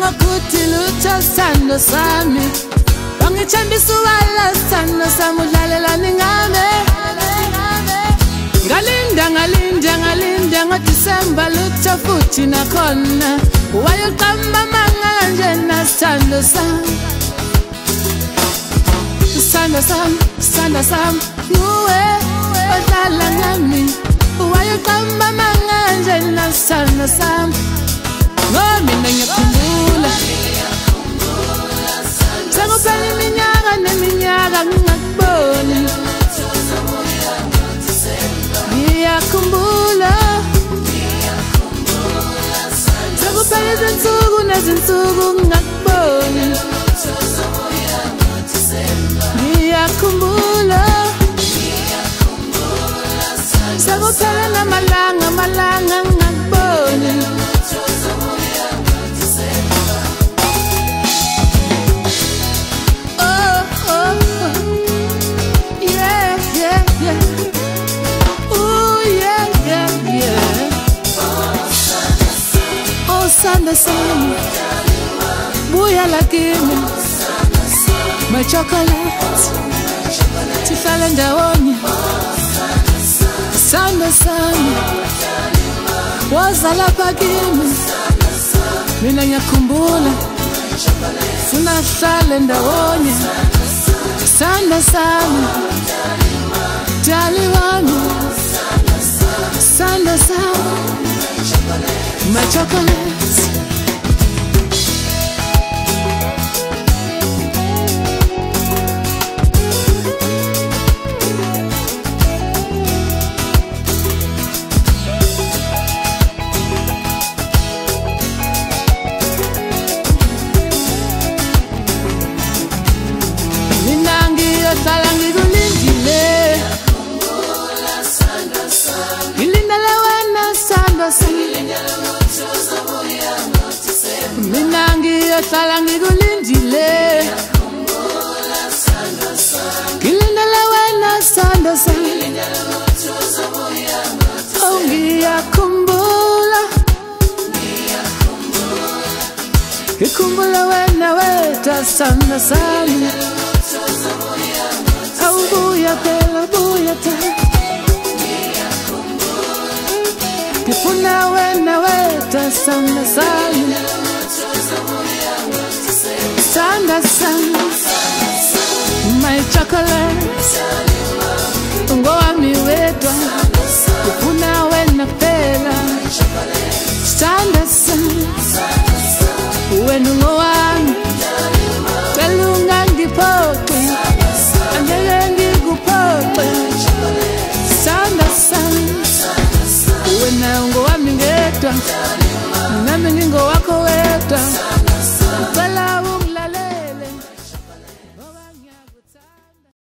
ngokuthi lutho sithando sami wangithembisa uwala sithando sami udlalelani ngami ngalinda ngoDisemba lutho futhi nakhona wayoqamba amanga kanjena sithando sami sithando sami nguwe odlala ngami wayoqamba amanga kanjena sithando sami mina ngiyakhumbula sekuphela iminyaka neminyaka ngingakuboni ngiyakhumbula sekuphela izinsuku nezinsuku ngingakuboni ngiyakhumbula sekuphela namalanga ngingakuboni Sanda Sami, buya lakini, my chocolate, tifale ndawonye. Sanda Sami, wazala pakini, mina nyakumbula, funa hlale ndawonye. Sanda Sami, jali wami, Sanda Sami, my chocolate. Salangi kulindile Ngilindele wena sando sami Mina ngiyohlala ngikulindile Ngilindele wena sando sami Oh ngiyakhumbula Ngikhumbula wena wethu sando sami buya ta Kifuna wena weta Sanda Sami Sanda Sami My chocolate Ngo wami wetwa Kifuna wena pela Sanda Sami Wenu ngo